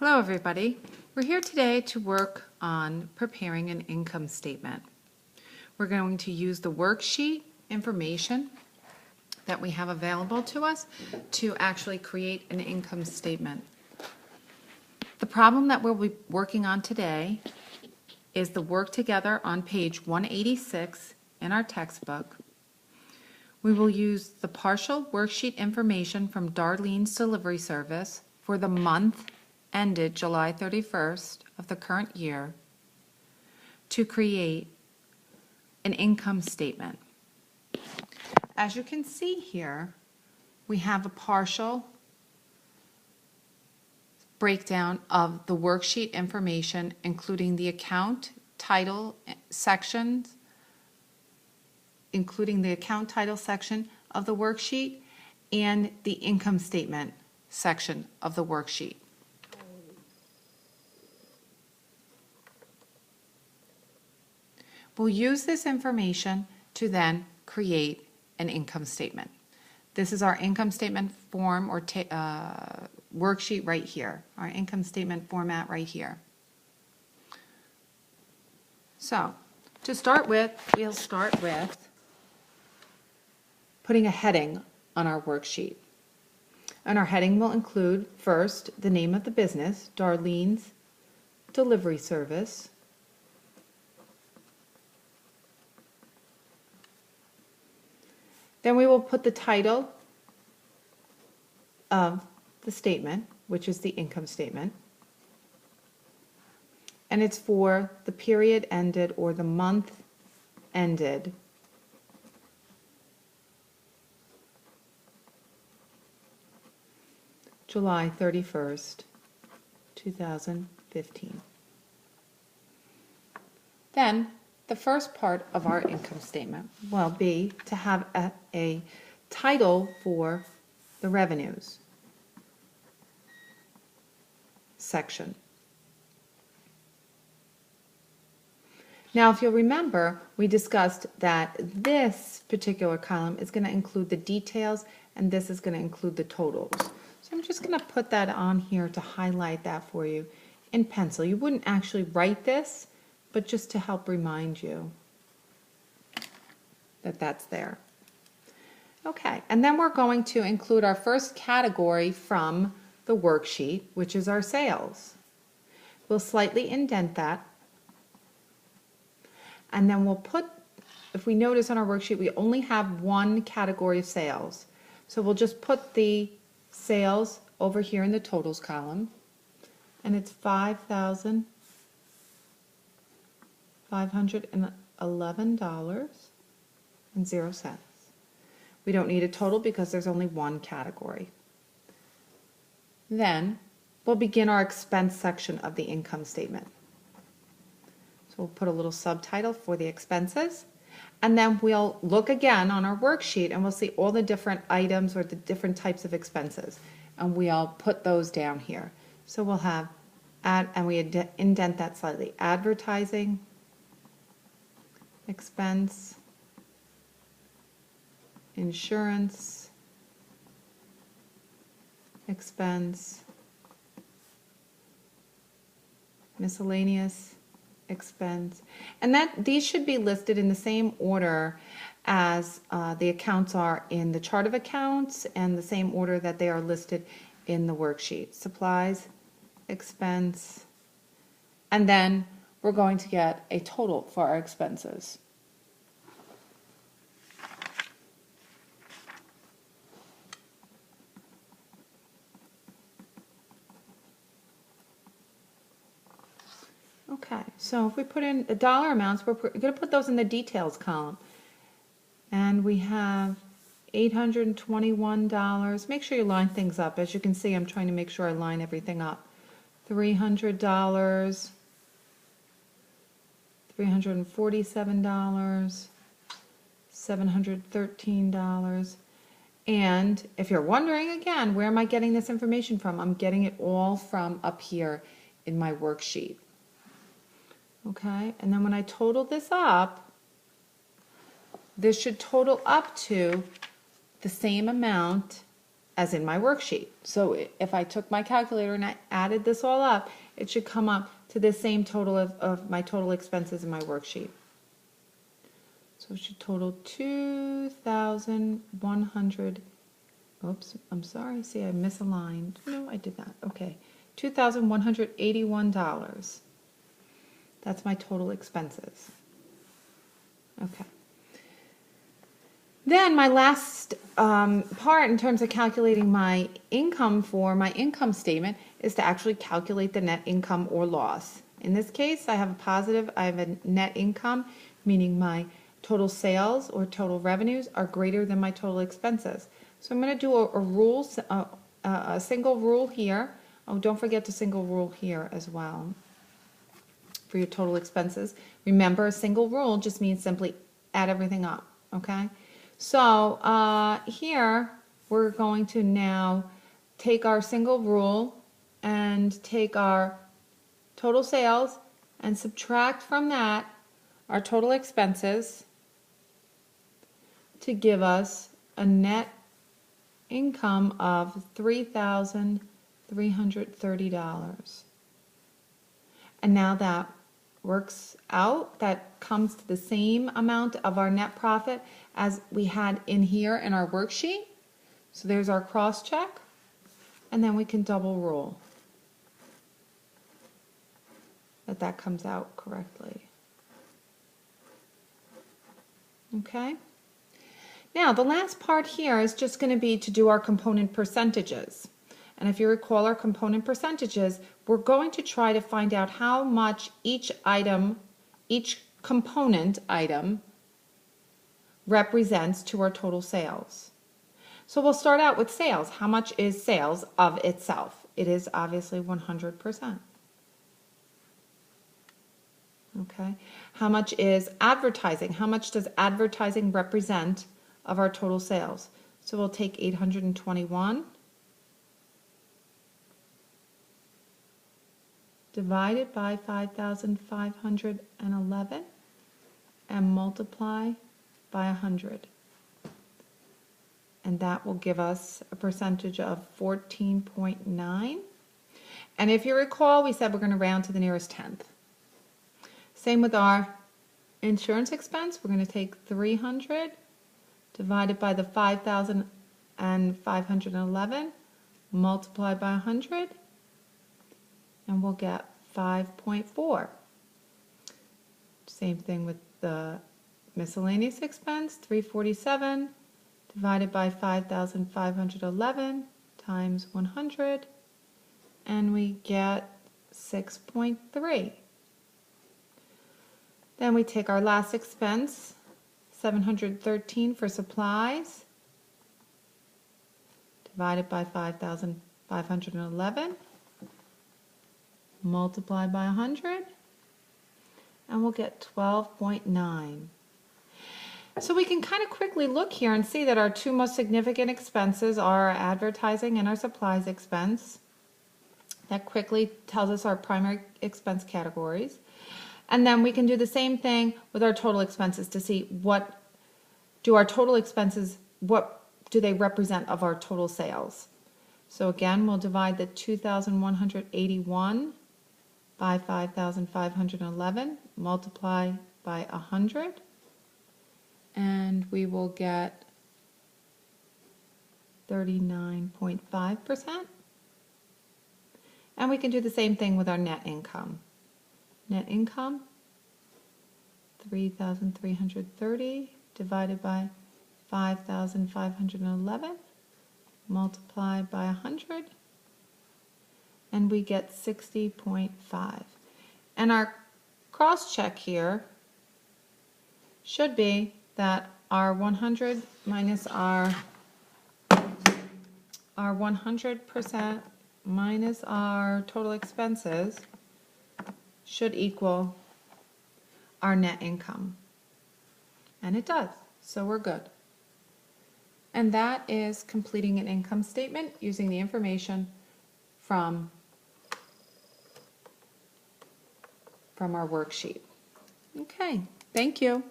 Hello everybody. We're here today to work on preparing an income statement. We're going to use the worksheet information that we have available to us to actually create an income statement. The problem that we'll be working on today is the work together on page 186 in our textbook. We will use the partial worksheet information from Darlene's delivery service for the month ended July 31st of the current year to create an income statement. As you can see here, we have a partial breakdown of the worksheet information, including the account title sections, including the account title section of the worksheet and the income statement section of the worksheet. We'll use this information to then create an income statement. This is our income statement form or worksheet right here, our income statement format right here. So, to start with, we'll start with putting a heading on our worksheet. And our heading will include, first, the name of the business, Darlene's Delivery Service. Then we will put the title of the statement, which is the income statement. And it's for the period ended or the month ended July 31st, 2015. Then the first part of our income statement will be to have a title for the revenues section. Now, if you'll remember, we discussed that this particular column is going to include the details and this is going to include the totals. So I'm just going to put that on here to highlight that for you in pencil. You wouldn't actually write this, but just to help remind you that that's there. Okay, and then we're going to include our first category from the worksheet, which is our sales. We'll slightly indent that, and then we'll put, if we notice on our worksheet, we only have one category of sales. So we'll just put the sales over here in the totals column, and it's $5,511.00. We don't need a total because there's only one category. Then we'll begin our expense section of the income statement. So we'll put a little subtitle for the expenses, and then we'll look again on our worksheet and we'll see all the different items or the different types of expenses, and we'll put those down here. So we'll have and we indent that slightly. Advertising expense, insurance expense, miscellaneous expense, and these should be listed in the same order as the accounts are in the chart of accounts and the same order that they are listed in the worksheet. Supplies expense, and then we're going to get a total for our expenses. Okay, so if we put in the dollar amounts, we're going to put those in the details column. And we have $821. Make sure you line things up. As you can see, I'm trying to make sure I line everything up. $300, $347, $713. And if you're wondering again, where am I getting this information from? I'm getting it all from up here in my worksheet. Okay, and then when I total this up, this should total up to the same amount as in my worksheet. So if I took my calculator and I added this all up, it should come up to the same total of my total expenses in my worksheet. So it should total 2,100. Oops, I'm sorry. See, I misaligned. No, I did not. Okay, $2,181. That's my total expenses. Okay. Then my last part in terms of calculating my income for my income statement is to actually calculate the net income or loss. In this case, I have a net income, meaning my total sales or total revenues are greater than my total expenses. So I'm going to do a single rule here. Oh, don't forget to single rule here as well for your total expenses. Remember, a single rule just means simply add everything up, okay? So here we're going to now take our single rule and take our total sales and subtract from that our total expenses to give us a net income of $3,330. And now that works out, that comes to the same amount of our net profit as we had in here in our worksheet. So there's our cross check, and then we can double rule that comes out correctly. Okay. Now the last part here is just going to be to do our component percentages. And if you recall our component percentages, we're going to try to find out how much each component item represents to our total sales. So we'll start out with sales. How much is sales of itself? It is obviously 100%. Okay. How much is advertising? How much does advertising represent of our total sales? So we'll take 821 divided by 5,511 and multiply by 100. And that will give us a percentage of 14.9. And if you recall, we said we're going to round to the nearest tenth. Same with our insurance expense. We're going to take 300 divided by the 5,511, multiply by 100, and we'll get 5.4. Same thing with the miscellaneous expense, 347 divided by 5,511 times 100, and we get 6.3. Then we take our last expense, 713 for supplies, divided by 5,511, multiply by 100, and we'll get 12.9. So we can kind of quickly look here and see that our two most significant expenses are our advertising and our supplies expense. That quickly tells us our primary expense categories. And then we can do the same thing with our total expenses to see what do they represent of our total sales. So again, we'll divide the 2,181 by 5,511, multiply by 100, and we will get 39.5%. And we can do the same thing with our net income. Net income, 3,330 divided by 5,511, multiply by 100, and we get 60.5. And our cross check here should be that our 100 minus our 100% minus our total expenses should equal our net income. And it does, so we're good. And that is completing an income statement using the information from our worksheet. Okay, thank you.